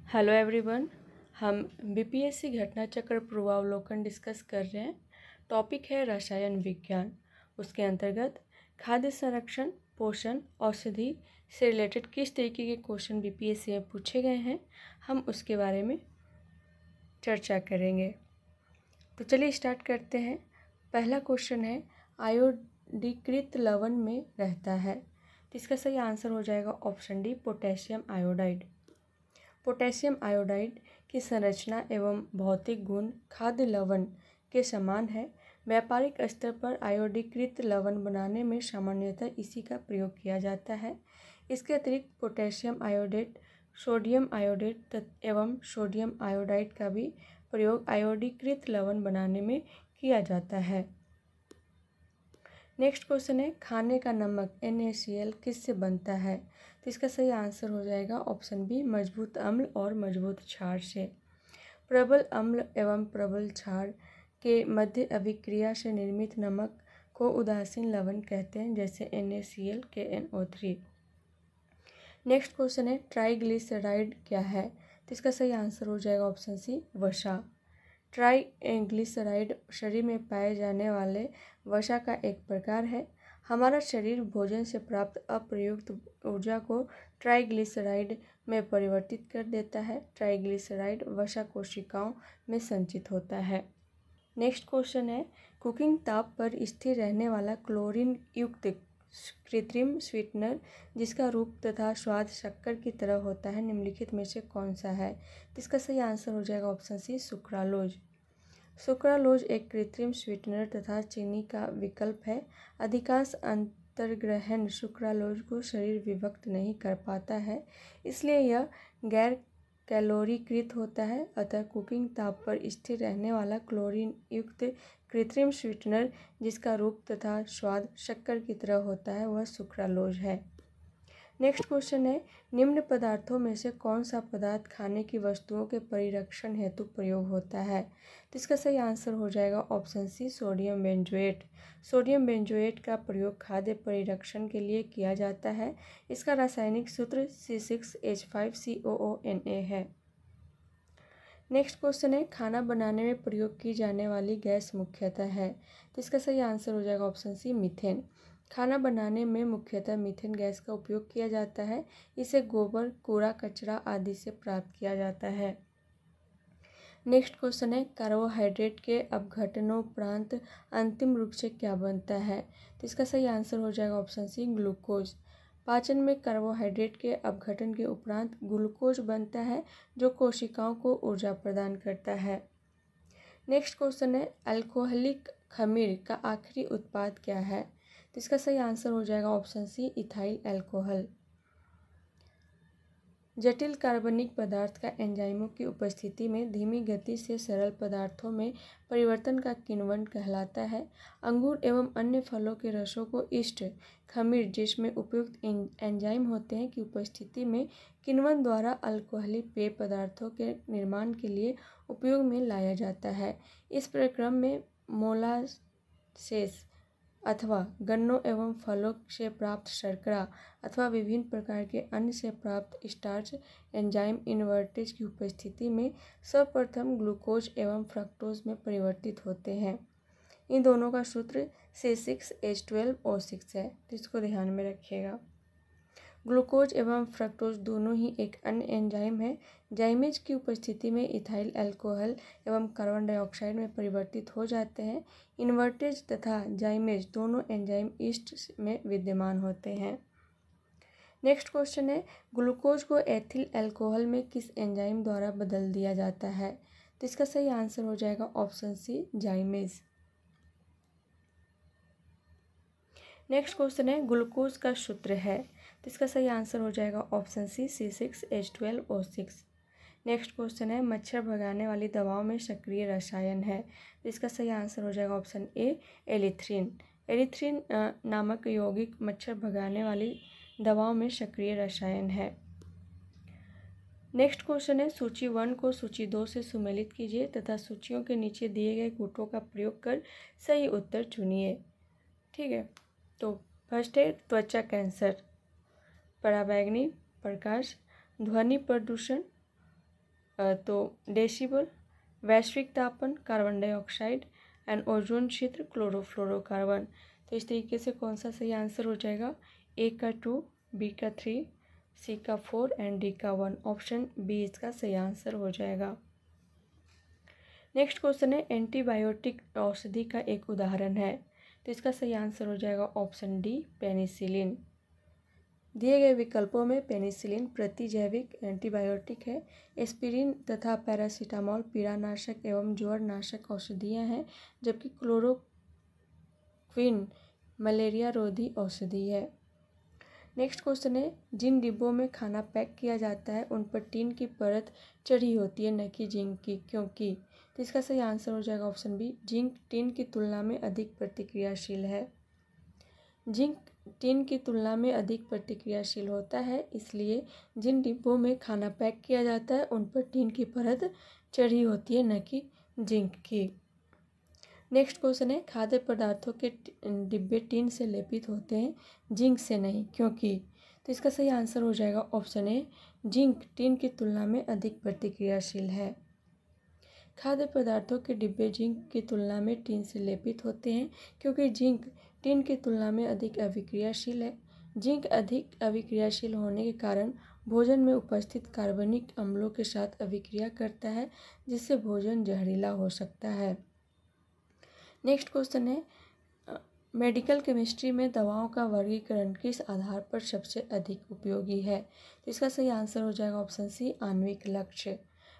Hello everyone. हम BPSC घटना चक्र पूर्वावलोकन डिस्कस कर रहे हैं। टॉपिक है रसायन विज्ञान। उसके अंतर्गत खाद्य संरक्षण, पोषण, औषधि से रिलेटेड किस तरीके के क्वेश्चन बीपीएससी में पूछे गए हैं, हम उसके बारे में चर्चा करेंगे। तो चलिए स्टार्ट करते हैं। पहला क्वेश्चन है, आयोडीकृत लवण में रहता है। तो इसका सही आंसर हो जाएगा option D, potassium iodide. Potassium iodide की संरचना एवं भौतिक गुण खाद्य लवण के समान है। व्यापारिक स्तर पर आयोडीकृत लवण बनाने में सामान्यतः इसी का प्रयोग किया जाता है। इसके अतिरिक्त पोटेशियम आयोडेट, सोडियम आयोडेट एवं सोडियम आयोडाइड का भी प्रयोग आयोडीकृत लवण बनाने में किया जाता है। नेक्स्ट क्वेश्चन है, खाने का नमक NaCl किससे बनता है? तो इसका सही आंसर हो जाएगा ऑप्शन बी, मजबूत अम्ल और मजबूत क्षार से। प्रबल अम्ल एवं प्रबल क्षार के मध्य अभिक्रिया से निर्मित नमक को उदासीन लवण कहते हैं, जैसे NaCl, KNO3। नेक्स्ट क्वेश्चन है, ट्राइग्लिसराइड क्या है? तो इसका सही आंसर हो जाएगा ऑप्शन सी, वसा। ट्राइग्लिसराइड शरीर में पाए जाने वाले वसा का एक प्रकार है। हमारा शरीर भोजन से प्राप्त अप्रयुक्त ऊर्जा को ट्राइग्लिसराइड में परिवर्तित कर देता है। ट्राइग्लिसराइड वसा कोशिकाओं में संचित होता है। नेक्स्ट क्वेश्चन है, कुकिंग ताप पर स्थिर रहने वाला क्लोरीन युक्त कृत्रिम स्वीटनर जिसका रूप तथा स्वाद शक्कर की तरह होता है, निम्नलिखित में से कौन सा है? तो इसका सही आंसर हो जाएगा ऑप्शन सी, सुक्रालोज। सुक्रालोज एक कृत्रिम स्वीटनर तथा चीनी का विकल्प है। अधिकांश अंतर्ग्रहण सुक्रालोज को शरीर विभक्त नहीं कर पाता है, इसलिए यह गैर कैलोरीकृत होता है। अतः कुकिंग ताप पर स्थिर रहने वाला क्लोरीन युक्त कृत्रिम स्वीटनर जिसका रूप तथा स्वाद शक्कर की तरह होता है, वह सुक्रालोज है। नेक्स्ट क्वेश्चन है, निम्न पदार्थों में से कौन सा पदार्थ खाने की वस्तुओं के परिरक्षण हेतु प्रयोग होता है? तो इसका सही आंसर हो जाएगा option C, sodium benzoate. Sodium benzoate का प्रयोग खाद्य परिरक्षण के लिए किया जाता है। इसका रासायनिक सूत्र C6H5COONA है। नेक्स्ट क्वेश्चन है, खाना बनाने में प्रयोग की जाने वाली गैस मुख्यतः है। तो इसका सही आंसर हो जाएगा ऑप्शन सी, मीथेन। खाना बनाने में मुख्यतः मीथेन गैस का उपयोग किया जाता है। इसे गोबर, कूड़ा कचरा आदि से प्राप्त किया जाता है। नेक्स्ट क्वेश्चन है, कार्बोहाइड्रेट के अपघटनोपरांत अंतिम रूप से क्या बनता है? तो इसका सही आंसर हो जाएगा ऑप्शन सी, ग्लूकोज। पाचन में कार्बोहाइड्रेट के अपघटन के उपरांत ग्लूकोज बनता है, जो कोशिकाओं को ऊर्जा प्रदान करता है। नेक्स्ट क्वेश्चन है, अल्कोहलिक खमीर का आखिरी उत्पाद क्या है? तो इसका सही आंसर हो जाएगा ऑप्शन सी, इथाइल अल्कोहल। जटिल कार्बनिक पदार्थ का एंजाइमों की उपस्थिति में धीमी गति से सरल पदार्थों में परिवर्तन का किण्वन कहलाता है। अंगूर एवं अन्य फलों के रसों को ईस्ट खमीर जिसमें उपयुक्त एंजाइम होते हैं की उपस्थिति में किण्वन द्वारा अल्कोहली पेय पदार्थों के निर्माण के लिए उपयोग में लाया जाता है। इस प्रक्रम में मोलासेस अथवा गन्नों एवं फलों से प्राप्त शर्करा अथवा विभिन्न प्रकार के अन्न से प्राप्त स्टार्च एंजाइम इन्वर्टेज की उपस्थिति में सर्वप्रथम ग्लूकोज एवं फ्रक्टोज में परिवर्तित होते हैं। इन दोनों का सूत्र C6H12O6 है, तो इसको ध्यान में रखिएगा। ग्लूकोज एवं फ्रक्टोज दोनों ही एक अन्य एंजाइम है। जाइमेज की उपस्थिति में इथाइल अल्कोहल एवं कार्बन डाइऑक्साइड में परिवर्तित हो जाते हैं। इन्वर्टेज तथा जाइमेज दोनों एंजाइम ईस्ट में विद्यमान होते हैं। नेक्स्ट क्वेश्चन है, ग्लूकोज को एथिल अल्कोहल में किस एंजाइम द्वारा बदल दिया जाता है? तो इसका सही आंसर हो जाएगा option C, zymase. Next question है, ग्लूकोज का सूत्र है। तो इसका सही आंसर हो जाएगा ऑप्शन सी, C6H12O6। नेक्स्ट क्वेश्चन है, मच्छर भगाने वाली दवाओं में सक्रिय रसायन है। तो इसका सही आंसर हो जाएगा ऑप्शन ए, एलिथ्रिन। एलिथ्रिन नामक यौगिक मच्छर भगाने वाली दवाओं में सक्रिय रसायन है। नेक्स्ट क्वेश्चन है, सूची 1 को सूची 2 से सुमेलित कीजिए तथा सूचियों के नीचे दिए गए कूटों का प्रयोग कर सही उत्तर चुनिए। ठीक है, तो फर्स्ट है त्वचा कैंसर, पराबैंगनी प्रकाश, ध्वनि प्रदूषण, तो डेसिबल, वैश्विक तापमान, कार्बन डाइऑक्साइड, एंड ओजोन क्षेत्र, क्लोरोफ्लोरोकार्बन। तो इस तरीके से कौन सा सही आंसर हो जाएगा? ए का 2, बी का 3, सी का 4 एंड डी का 1। ऑप्शन बी इसका सही आंसर हो जाएगा। नेक्स्ट क्वेश्चन है, एंटीबायोटिक औषधि का एक उदाहरण है। तो इसका सही आंसर हो जाएगा ऑप्शन डी, पेनिसिलिन। दिए गए विकल्पों में पेनिसिलिन प्रतिजैविक एंटीबायोटिक है। एस्पिरिन तथा पैरासीटामोल पीड़ानाशक एवं ज्वरनाशक औषधियाँ हैं, जबकि क्लोरोक्विन मलेरिया रोधी औषधि है। नेक्स्ट क्वेश्चन है, जिन डिब्बों में खाना पैक किया जाता है उन पर टीन की परत चढ़ी होती है, न कि जिंक की, क्योंकि? तो इसका सही आंसर हो जाएगा ऑप्शन बी, जिंक टीन की तुलना में अधिक प्रतिक्रियाशील है। जिंक टीन की तुलना में अधिक प्रतिक्रियाशील होता है, इसलिए जिन डिब्बों में खाना पैक किया जाता है उन पर टीन की परत चढ़ी होती है, न कि जिंक की। नेक्स्ट क्वेश्चन है, खाद्य पदार्थों के डिब्बे टीन से लेपित होते हैं, जिंक से नहीं, क्योंकि? तो इसका सही आंसर हो जाएगा ऑप्शन ए, जिंक टीन की तुलना में अधिक प्रतिक्रियाशील है। खाद्य पदार्थों के डिब्बे जिंक की तुलना में टीन से लेपित होते हैं, क्योंकि जिंक टीन की तुलना में अधिक अभिक्रियाशील है। जिंक अधिक अभिक्रियाशील होने के कारण भोजन में उपस्थित कार्बनिक अम्लों के साथ अभिक्रिया करता है, जिससे भोजन जहरीला हो सकता है। नेक्स्ट क्वेश्चन है, मेडिकल केमिस्ट्री में दवाओं का वर्गीकरण किस आधार पर सबसे अधिक उपयोगी है? तो इसका सही आंसर हो जाएगा ऑप्शन सी, आणविक लक्ष्य।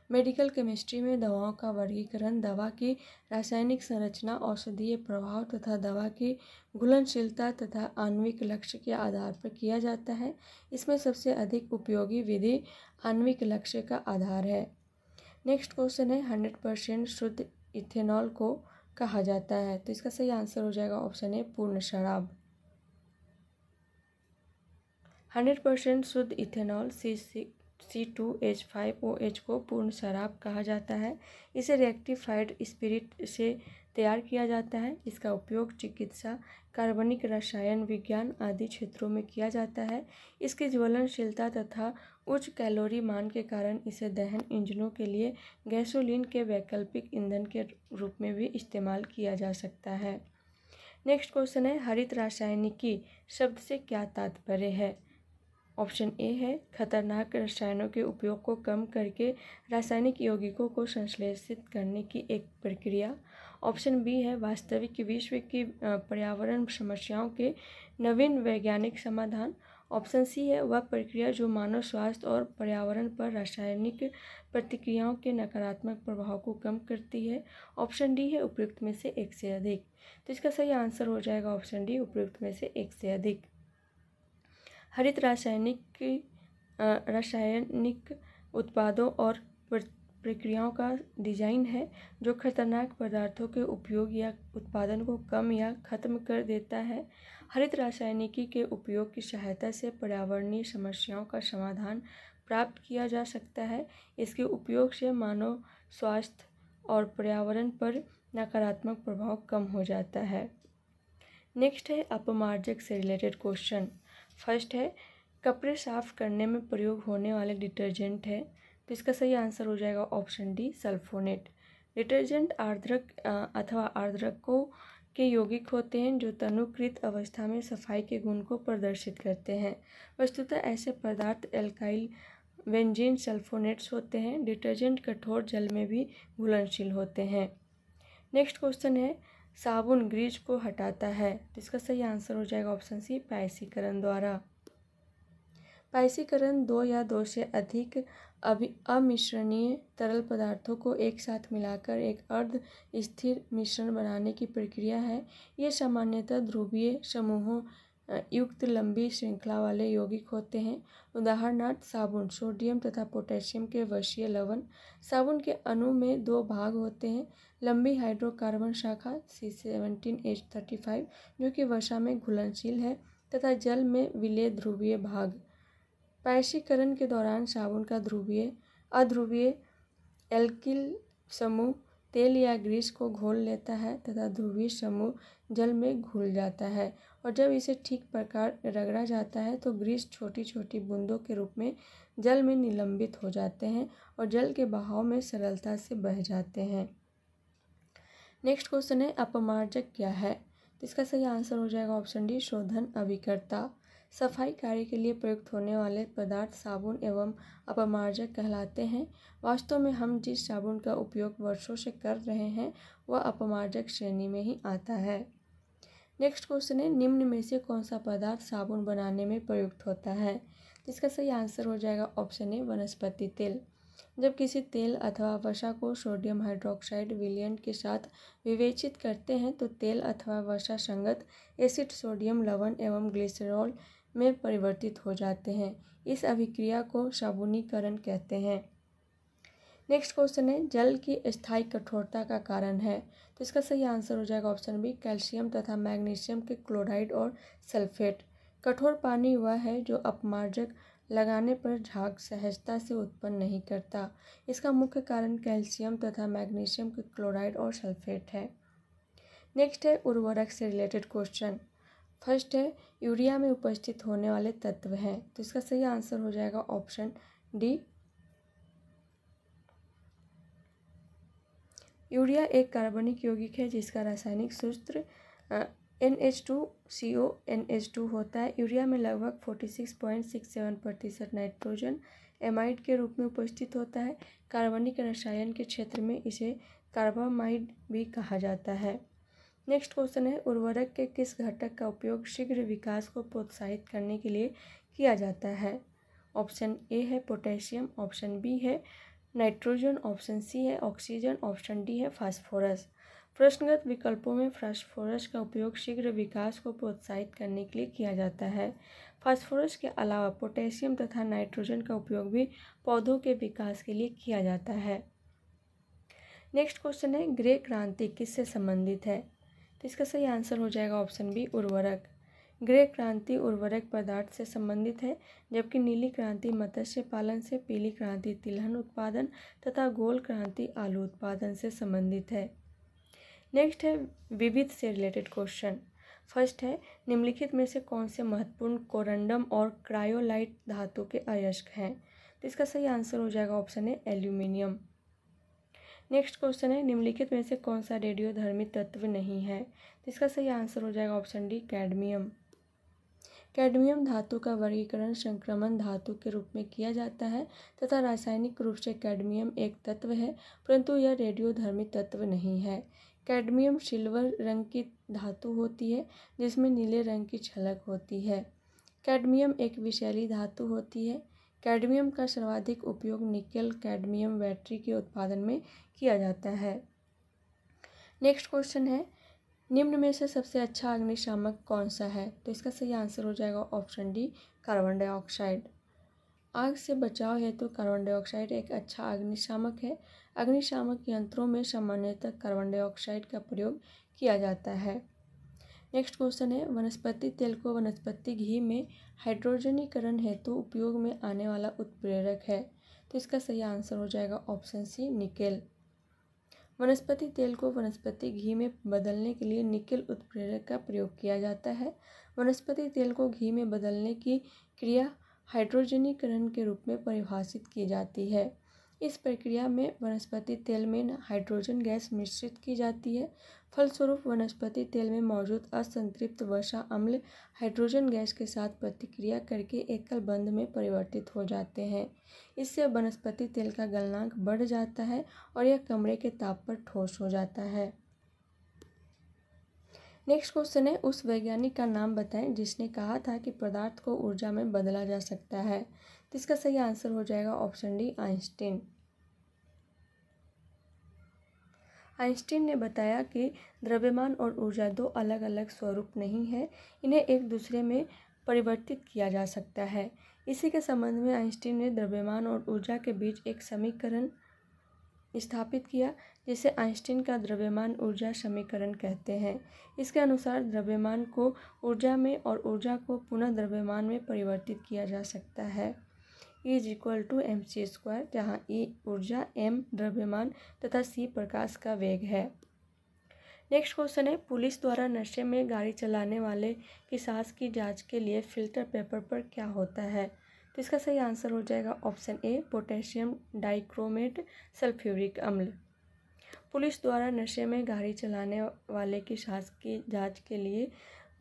मेडिकल केमिस्ट्री में दवाओं का वर्गीकरण दवा की रासायनिक संरचना, औषधीय प्रभाव तथा दवा की घुलनशीलता तथा आणविक लक्ष्य के आधार पर किया जाता है। इसमें सबसे अधिक उपयोगी विधि आणविक लक्ष्य का आधार है। नेक्स्ट क्वेश्चन है, 100% शुद्ध इथेनॉल को कहा जाता है? तो इसका सही आंसर हो जाएगा ऑप्शन ए, पूर्ण शराब। 100% शुद्ध इथेनॉल C2H5OH को पूर्ण शराब कहा जाता है। इसे रिएक्टिफाइड स्पिरिट से तैयार किया जाता है। इसका उपयोग चिकित्सा, कार्बनिक रसायन विज्ञान आदि क्षेत्रों में किया जाता है। इसकी ज्वलनशीलता तथा उच्च कैलोरी मान के कारण इसे दहन इंजनों के लिए गैसोलीन के वैकल्पिक ईंधन के रूप में भी इस्तेमाल किया जा सकता है। नेक्स्ट क्वेश्चन है, हरित रासायनिकी शब्द से क्या तात्पर्य है? ऑप्शन ए है, खतरनाक रसायनों के उपयोग को कम करके रासायनिक यौगिकों को संश्लेषित करने की एक प्रक्रिया। ऑप्शन बी है, वास्तविक विश्व की पर्यावरण समस्याओं के नवीन वैज्ञानिक समाधान। ऑप्शन सी है, वह प्रक्रिया जो मानव स्वास्थ्य और पर्यावरण पर रासायनिक प्रतिक्रियाओं के नकारात्मक प्रभाव को कम करती है। ऑप्शन डी है, उपयुक्त में से एक से अधिक। तो इसका सही आंसर हो जाएगा ऑप्शन डी, उपयुक्त में से एक से अधिक। हरित रासायनिक उत्पादों और प्रक्रियाओं का डिजाइन है जो खतरनाक पदार्थों के उपयोग या उत्पादन को कम या खत्म कर देता है। हरित रासायनिकी के उपयोग की सहायता से पर्यावरणीय समस्याओं का समाधान प्राप्त किया जा सकता है। इसके उपयोग से मानव स्वास्थ्य और पर्यावरण पर नकारात्मक प्रभाव कम हो जाता है। नेक्स्ट है अपमार्जक से रिलेटेड क्वेश्चन। फर्स्ट है, कपड़े साफ करने में प्रयोग होने वाले डिटर्जेंट है। तो इसका सही आंसर हो जाएगा ऑप्शन डी, सल्फोनेट। डिटर्जेंट आर्द्रक अथवा आर्द्रकों के यौगिक होते हैं जो तनुकृत अवस्था में सफाई के गुण को प्रदर्शित करते हैं। वस्तुतः ऐसे पदार्थ एल्काइल बेंजीन सल्फोनेट्स होते हैं। डिटर्जेंट कठोर जल में भी घुलनशील होते हैं। नेक्स्ट क्वेश्चन है, साबुन ग्रीज को हटाता है। तो इसका सही आंसर हो जाएगा ऑप्शन सी, पायसीकरण द्वारा। पायसीकरण दो या दो से अधिक अमिश्रणीय तरल पदार्थों को एक साथ मिलाकर एक अर्ध स्थिर मिश्रण बनाने की प्रक्रिया है। ये सामान्यतः ध्रुवीय समूहों युक्त लंबी श्रृंखला वाले यौगिक होते हैं। उदाहरणार्थ साबुन सोडियम तथा पोटेशियम के वशीय लवण। साबुन के अणु में दो भाग होते हैं, लंबी हाइड्रोकार्बन शाखा C17H35 जो कि वसा में घुलनशील है तथा जल में विलेय ध्रुवीय भाग। पायसीकरण के दौरान साबुन का अध्रुवीय एल्किल समूह तेल या ग्रीस को घोल लेता है तथा ध्रुवीय समूह जल में घुल जाता है, और जब इसे ठीक प्रकार रगड़ा जाता है तो ग्रीस छोटी छोटी बूंदों के रूप में जल में निलंबित हो जाते हैं और जल के बहाव में सरलता से बह जाते हैं। नेक्स्ट क्वेश्चन है अपमार्जक क्या है? तो इसका सही आंसर हो जाएगा ऑप्शन डी शोधन अभिकर्ता। सफाई कार्य के लिए प्रयुक्त होने वाले पदार्थ साबुन एवं अपमार्जक कहलाते हैं। वास्तव में हम जिस साबुन का उपयोग वर्षों से कर रहे हैं वह अपमार्जक श्रेणी में ही आता है। नेक्स्ट क्वेश्चन है निम्न में से कौन सा पदार्थ साबुन बनाने में प्रयुक्त होता है? तो इसका सही आंसर हो जाएगा ऑप्शन ए वनस्पति तेल। जब किसी तेल अथवा वसा को सोडियम हाइड्रोक्साइड विलयन के साथ विवेचित करते हैं तो तेल अथवा वसा संगत एसिड सोडियम लवण एवं ग्लिसरॉल में परिवर्तित हो जाते हैं। इस अभिक्रिया को साबुनीकरण कहते हैं। नेक्स्ट क्वेश्चन है जल की स्थायी कठोरता का कारण है? तो इसका सही आंसर हो जाएगा ऑप्शन बी कैल्शियम तथा मैग्नीशियम के क्लोराइड और सल्फेट। कठोर पानी वह है जो अपमार्जक लगाने पर झाग सहजता से उत्पन्न नहीं करता। इसका मुख्य कारण कैल्शियम तथा मैग्नीशियम के क्लोराइड और सल्फेट है। नेक्स्ट है उर्वरक से रिलेटेड क्वेश्चन। फर्स्ट है यूरिया में उपस्थित होने वाले तत्व हैं। तो इसका सही आंसर हो जाएगा ऑप्शन डी। यूरिया एक कार्बनिक यौगिक है जिसका रासायनिक सूत्र NH2CO NH2 होता है। यूरिया में लगभग 46.67% नाइट्रोजन एमाइड के रूप में उपस्थित होता है। कार्बनिक रसायन के क्षेत्र में इसे कार्बामाइड भी कहा जाता है। नेक्स्ट क्वेश्चन है उर्वरक के किस घटक का उपयोग शीघ्र विकास को प्रोत्साहित करने के लिए किया जाता है? ऑप्शन ए है पोटेशियम, ऑप्शन बी है नाइट्रोजन, ऑप्शन सी है ऑक्सीजन, ऑप्शन डी है फास्फोरस। प्रश्नगत विकल्पों में फास्फोरस का उपयोग शीघ्र विकास को प्रोत्साहित करने के लिए किया जाता है। फास्फोरस के अलावा पोटेशियम तथा नाइट्रोजन का उपयोग भी पौधों के विकास के लिए किया जाता है। नेक्स्ट क्वेश्चन है ग्रे क्रांति किससे संबंधित है? तो इसका सही आंसर हो जाएगा ऑप्शन बी उर्वरक। ग्रे क्रांति उर्वरक पदार्थ से संबंधित है जबकि नीली क्रांति मत्स्य पालन से, पीली क्रांति तिलहन उत्पादन तथा गोल क्रांति आलू उत्पादन से संबंधित है। नेक्स्ट है विविध से रिलेटेड क्वेश्चन। फर्स्ट है निम्नलिखित में से कौन से महत्वपूर्ण कोरंडम और क्रायोलाइट धातु के अयस्क हैं? तो इसका सही आंसर हो जाएगा option A aluminium. Next question है निम्नलिखित में से कौन सा रेडियोधर्मी तत्व नहीं है? तो इसका सही आंसर हो जाएगा ऑप्शन डी कैडमियम। कैडमियम धातु का वर्गीकरण संक्रमण धातु के रूप में किया जाता है तथा रासायनिक रूप से कैडमियम एक तत्व है परंतु यह रेडियोधर्मी तत्व नहीं है। कैडमियम सिल्वर रंग की धातु होती है जिसमें नीले रंग की झलक होती है। कैडमियम एक विषैली धातु होती है। कैडमियम का सर्वाधिक उपयोग निकेल कैडमियम बैटरी के उत्पादन में किया जाता है। नेक्स्ट क्वेश्चन है निम्न में से सबसे अच्छा अग्निशामक कौन सा है? तो इसका सही आंसर हो जाएगा ऑप्शन डी कार्बन डाइऑक्साइड। आग से बचाव हेतु कार्बन डाइऑक्साइड एक अच्छा अग्निशामक है। अग्निशामक यंत्रों में सामान्यतः कार्बन डाइऑक्साइड का प्रयोग किया जाता है। नेक्स्ट क्वेश्चन है वनस्पति तेल को वनस्पति घी में हाइड्रोजनीकरण हेतु उपयोग में आने वाला उत्प्रेरक है। तो इसका सही आंसर हो जाएगा ऑप्शन सी निकेल। वनस्पति तेल को वनस्पति घी में बदलने के लिए निकेल उत्प्रेरक का प्रयोग किया जाता है। वनस्पति तेल को घी में बदलने की क्रिया हाइड्रोजनीकरण के रूप में परिभाषित की जाती है। इस प्रक्रिया में वनस्पति तेल में हाइड्रोजन गैस मिश्रित की जाती है। फलस्वरूप वनस्पति तेल में मौजूद असंतृप्त वसा अम्ल हाइड्रोजन गैस के साथ प्रतिक्रिया करके एकल बंध में परिवर्तित हो जाते हैं। इससे वनस्पति तेल का गलनांक बढ़ जाता है और यह कमरे के ताप पर ठोस हो जाता है। नेक्स्ट क्वेश्चन है उस वैज्ञानिक का नाम बताएं जिसने कहा था कि पदार्थ को ऊर्जा में बदला जा सकता है। तो इसका सही आंसर हो जाएगा ऑप्शन डी आइंस्टीन। आइंस्टीन ने बताया कि द्रव्यमान और ऊर्जा दो अलग अलग स्वरूप नहीं है, इन्हें एक दूसरे में परिवर्तित किया जा सकता है। इसी के संबंध में आइंस्टीन ने द्रव्यमान और ऊर्जा के बीच एक समीकरण स्थापित किया जिसे आइंस्टीन का द्रव्यमान ऊर्जा समीकरण कहते हैं। इसके अनुसार द्रव्यमान को ऊर्जा में और ऊर्जा को पुनः द्रव्यमान में परिवर्तित किया जा सकता है। E=mc², जहाँ E ऊर्जा, m द्रव्यमान तथा c प्रकाश का वेग है। नेक्स्ट क्वेश्चन है पुलिस द्वारा नशे में गाड़ी चलाने वाले की सांस की जांच के लिए फिल्टर पेपर पर क्या होता है? तो इसका सही आंसर हो जाएगा option A potassium dichromate sulphuric अम्ल। पुलिस द्वारा नशे में गाड़ी चलाने वाले की सांस की जांच के लिए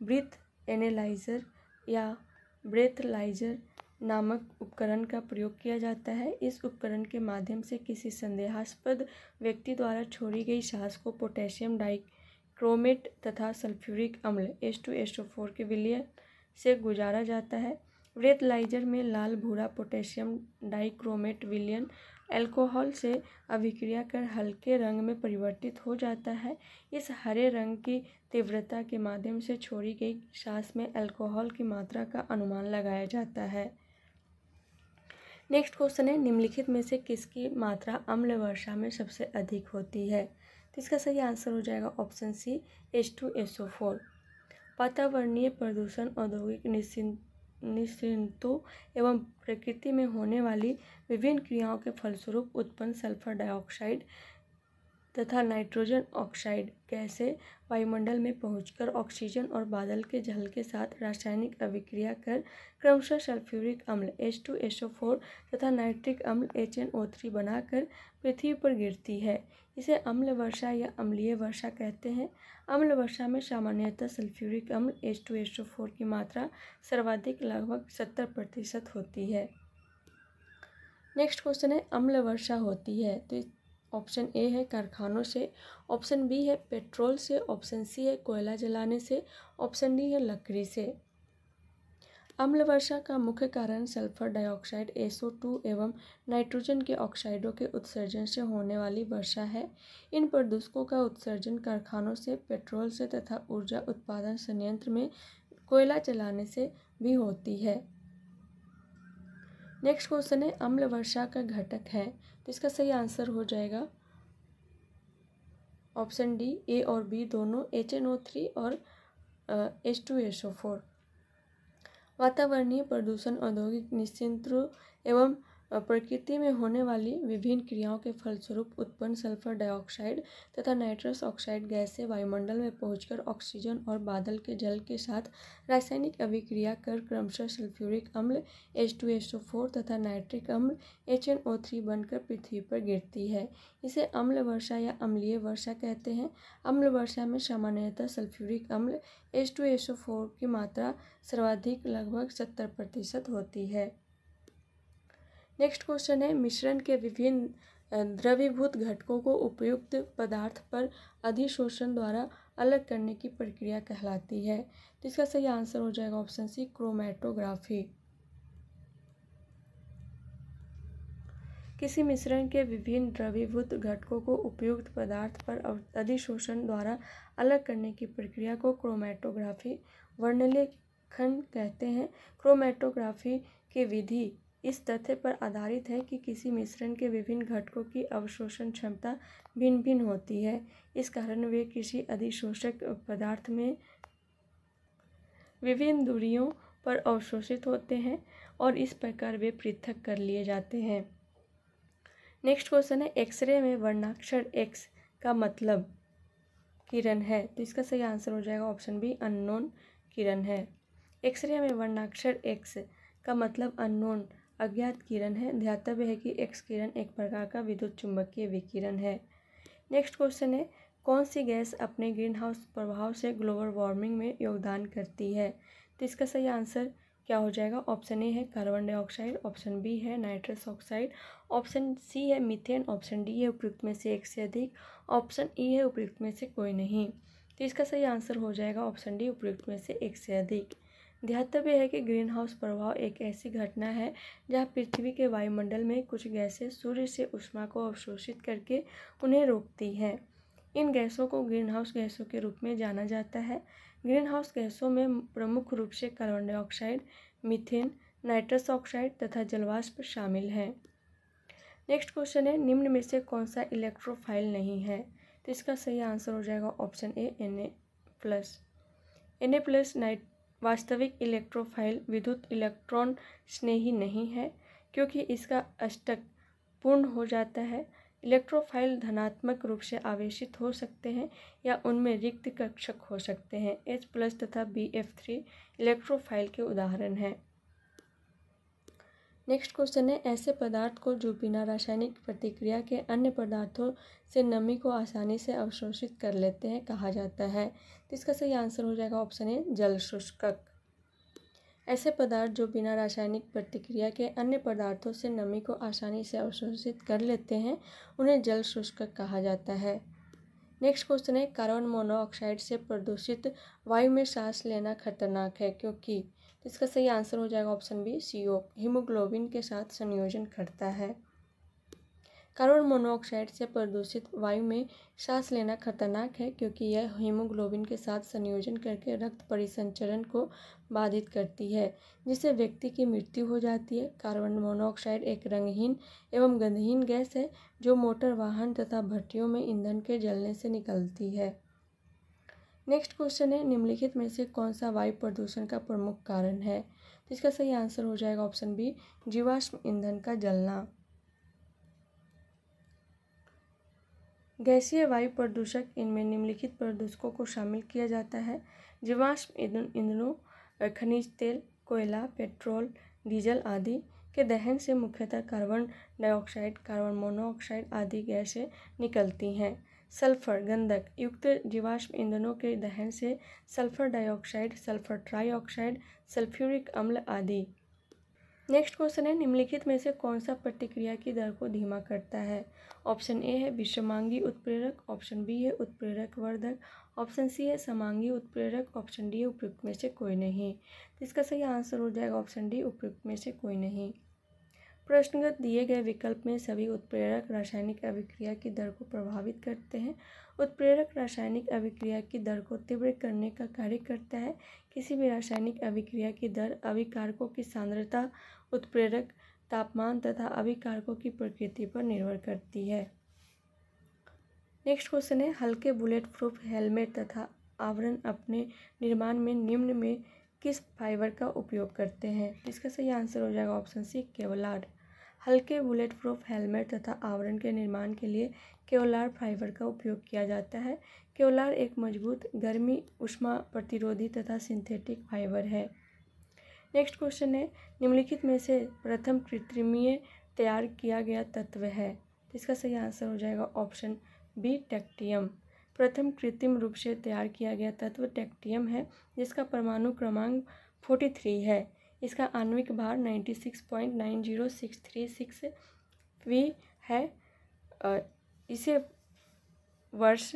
ब्रीथ एनालाइजर या ब्रेथलाइजर नामक उपकरण का प्रयोग किया जाता है। इस उपकरण के माध्यम से किसी संदेहास्पद व्यक्ति द्वारा छोड़ी गई सांस को पोटेशियम डाइक्रोमेट तथा सल्फ्यूरिक अम्ल H2SO4 के विलयन से गुजारा जाता है। ब्रेथलाइजर में लाल भूरा पोटेशियम डाइक्रोमेट विलयन अल्कोहल से अभिक्रिया कर हल्के रंग में परिवर्तित हो जाता है। इस हरे रंग की तीव्रता के माध्यम से छोड़ी गई सांस में अल्कोहल की मात्रा का अनुमान लगाया जाता है। नेक्स्ट क्वेश्चन है, निम्नलिखित में से किसकी मात्रा अम्ल वर्षा में सबसे अधिक होती है? तो इसका सही आंसर हो जाएगा ऑप्शन सी H2SO4। वातावरणीय प्रदूषण औद्योगिक निश्चिंतों एवं प्रकृति में होने वाली विभिन्न क्रियाओं के फलस्वरूप उत्पन्न सल्फर डाइऑक्साइड तथा नाइट्रोजन ऑक्साइड गैसें वायुमंडल में पहुंचकर ऑक्सीजन और बादल के जल के साथ रासायनिक अभिक्रिया कर क्रमशः सल्फ्यूरिक अम्ल H2SO4 तथा नाइट्रिक अम्ल HNO3 बनाकर पृथ्वी पर गिरती है। इसे अम्ल वर्षा या अम्लीय वर्षा कहते हैं। अम्ल वर्षा में सामान्यतः सल्फ्यूरिक अम्ल H2SO4 की मात्रा सर्वाधिक लगभग 70% होती है। नेक्स्ट क्वेश्चन है, अम्ल वर्षा होती है तो ऑप्शन ए है कारखानों से, ऑप्शन बी है पेट्रोल से, ऑप्शन सी है कोयला जलाने से, ऑप्शन डी है लकड़ी से। अम्ल वर्षा का मुख्य कारण सल्फर डाइऑक्साइड SO2 एवं नाइट्रोजन के ऑक्साइडों के उत्सर्जन से होने वाली वर्षा है। इन प्रदूषकों का उत्सर्जन कारखानों से, पेट्रोल से तथा ऊर्जा उत्पादन संयंत्र में कोयला जलाने से भी होती है। नेक्स्ट क्वेश्चन है, अम्ल वर्षा का घटक है तो इसका सही आंसर हो जाएगा ऑप्शन डी ए और बी दोनों HNO3 और H2SO4। वातावरणीय प्रदूषण औद्योगिक निश्चिंतों एवं प्रकृति में होने वाली विभिन्न क्रियाओं के फलस्वरूप उत्पन्न सल्फर डाइऑक्साइड तथा नाइट्रस ऑक्साइड गैसें वायुमंडल में पहुंचकर ऑक्सीजन और बादल के जल के साथ रासायनिक अभिक्रिया कर क्रमशः सल्फ्यूरिक अम्ल H2SO4 तथा नाइट्रिक अम्ल HNO3 बनकर पृथ्वी पर गिरती है। इसे अम्ल वर्षा या अम्लीय वर्षा कहते हैं। अम्ल वर्षा में सामान्यतः सल्फ्यूरिक अम्ल H2SO4 की मात्रा सर्वाधिक लगभग 70% होती है। नेक्स्ट क्वेश्चन है, मिश्रण के विभिन्न द्रवीभूत घटकों को उपयुक्त पदार्थ पर अधिशोषण द्वारा अलग करने की प्रक्रिया कहलाती है। तो इसका सही आंसर हो जाएगा ऑप्शन सी क्रोमैटोग्राफी। किसी मिश्रण के विभिन्न द्रवीभूत घटकों को उपयुक्त पदार्थ पर अधिशोषण द्वारा अलग करने की प्रक्रिया को क्रोमैटोग्राफी वर्णलेखन कहते हैं। क्रोमैटोग्राफी की विधि इस तथ्य पर आधारित है कि किसी मिश्रण के विभिन्न घटकों की अवशोषण क्षमता भिन्न भिन्न होती है। इस कारण वे किसी अधिशोषक पदार्थ में विभिन्न दूरियों पर अवशोषित होते हैं और इस प्रकार वे पृथक कर लिए जाते हैं। नेक्स्ट क्वेश्चन है, एक्सरे में वर्णाक्षर X का मतलब किरण है तो इसका सही आंसर हो जाएगा ऑप्शन बी अननोन किरण है। एक्सरे में वर्णाक्षर X का मतलब अननोन अज्ञात किरण है। ध्यातव्य है कि X किरण एक प्रकार का विद्युत चुंबकीय विकिरण है। नेक्स्ट क्वेश्चन है, कौन सी गैस अपने ग्रीन हाउस प्रभाव से ग्लोबल वार्मिंग में योगदान करती है? तो इसका सही आंसर क्या हो जाएगा? ऑप्शन ए है कार्बन डाइऑक्साइड, ऑप्शन बी है नाइट्रस ऑक्साइड, ऑप्शन सी है मीथेन, ऑप्शन डी है उपयुक्त में से एक से अधिक, ऑप्शन ई है उपयुक्त में से कोई नहीं। तो इसका सही आंसर हो जाएगा ऑप्शन डी उपयुक्त में से एक से अधिक। ध्यातव्य है कि ग्रीन हाउस प्रभाव एक ऐसी घटना है जहां पृथ्वी के वायुमंडल में कुछ गैसें सूर्य से ऊष्मा को अवशोषित करके उन्हें रोकती हैं। इन गैसों को ग्रीन हाउस गैसों के रूप में जाना जाता है। ग्रीन हाउस गैसों में प्रमुख रूप से carbon dioxide, methane, nitrous oxide तथा जलवाष्प शामिल हैं। नेक्स्ट क्वेश्चन है, निम्न में से कौन सा इलेक्ट्रोफाइल नहीं है? तो इसका सही आंसर हो जाएगा ऑप्शन ए Na+। वास्तविक इलेक्ट्रोफाइल विद्युत इलेक्ट्रॉन स्नेही नहीं है क्योंकि इसका अष्टक पूर्ण हो जाता है। इलेक्ट्रोफाइल धनात्मक रूप से आवेशित हो सकते हैं या उनमें रिक्त कक्षक हो सकते हैं। H+ तथा Bf3 इलेक्ट्रोफाइल के उदाहरण हैं। नेक्स्ट क्वेश्चन है, ऐसे पदार्थ को जो बिना रासायनिक प्रतिक्रिया के अन्य पदार्थों से नमी को आसानी से अवशोषित कर लेते हैं कहा जाता है। तो इसका सही आंसर हो जाएगा ऑप्शन ए, जल शुष्कक। ऐसे पदार्थ जो बिना रासायनिक प्रतिक्रिया के अन्य पदार्थों से नमी को आसानी से अवशोषित कर लेते हैं उन्हें जल शुष्कक कहा जाता है। नेक्स्ट क्वेश्चन है, कार्बन मोनोऑक्साइड से प्रदूषित वायु में सांस लेना खतरनाक है क्योंकि। तो इसका सही आंसर हो जाएगा ऑप्शन बी, CO हीमोग्लोबिन के साथ संयोजन करता है। कार्बन मोनोऑक्साइड से प्रदूषित वायु में सांस लेना खतरनाक है क्योंकि यह हीमोग्लोबिन के साथ संयोजन करके रक्त परिसंचरण को बाधित करती है, जिससे व्यक्ति की मृत्यु हो जाती है। कार्बन मोनोऑक्साइड एक रंगहीन एवं गंधहीन गैस है जो मोटर वाहन तथा भट्टियों में ईंधन के जलने से निकलती है। नेक्स्ट क्वेश्चन है, निम्नलिखित में से कौन सा वायु प्रदूषण का प्रमुख कारण है। तो इसका सही आंसर हो जाएगा ऑप्शन बी, जीवाश्म ईंधन का जलना। गैसीय वायु प्रदूषक, इनमें निम्नलिखित प्रदूषकों को शामिल किया जाता है। जीवाश्म ईंधनों, खनिज तेल, कोयला, पेट्रोल, डीजल आदि के दहन से मुख्यतः कार्बन डाइऑक्साइड, कार्बन मोनोऑक्साइड आदि गैसें निकलती हैं। सल्फर, गंधक युक्त जीवाश्म ईंधनों के दहन से sulphur dioxide, sulphur trioxide, sulphuric अम्ल आदि। नेक्स्ट क्वेश्चन है, निम्नलिखित में से कौन सा प्रतिक्रिया की दर को धीमा करता है। ऑप्शन ए है विषमांगी उत्प्रेरक, ऑप्शन बी है उत्प्रेरक वर्धक, ऑप्शन सी है समांगी उत्प्रेरक, ऑप्शन डी उपयुक्त में से कोई नहीं। तो इसका सही आंसर हो जाएगा ऑप्शन डी, उपयुक्त में से कोई नहीं। प्रश्नगत दिए गए विकल्प में सभी उत्प्रेरक रासायनिक अभिक्रिया की दर को प्रभावित करते हैं। उत्प्रेरक रासायनिक अभिक्रिया की दर को तीव्र करने का कार्य करता है। किसी भी रासायनिक अभिक्रिया की दर अभिकारकों की सांद्रता, उत्प्रेरक तापमान तथा अभिकारकों की प्रकृति पर निर्भर करती है। नेक्स्ट क्वेश्चन है, हल्के बुलेट प्रूफ हेलमेट तथा आवरण अपने निर्माण में निम्न में किस फाइबर का उपयोग करते हैं। इसका सही आंसर हो जाएगा ऑप्शन सी, केवलार। हल्के बुलेट प्रूफ हेलमेट तथा आवरण के निर्माण के लिए केवलार फाइबर का उपयोग किया जाता है। केवलार एक मजबूत, गर्मी उष्मा प्रतिरोधी तथा सिंथेटिक फाइबर है। नेक्स्ट क्वेश्चन है, निम्नलिखित में से प्रथम कृत्रिमीय तैयार किया गया तत्व है। इसका सही आंसर हो जाएगा ऑप्शन बी, टेक्टियम। प्रथम कृत्रिम रूप से तैयार किया गया तत्व टेक्टियम है, जिसका परमाणु क्रमांक 43 है। इसका आणविक भार 96.90636 V है। इसे वर्ष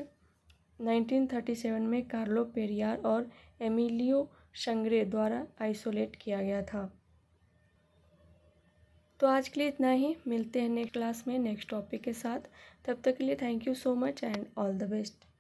1937 में कार्लो पेरियार और एमिलियो संग्रे द्वारा आइसोलेट किया गया था। तो आज के लिए इतना ही, मिलते हैं नेक्स्ट क्लास में नेक्स्ट टॉपिक के साथ। तब तक के लिए thank you so much and all the best.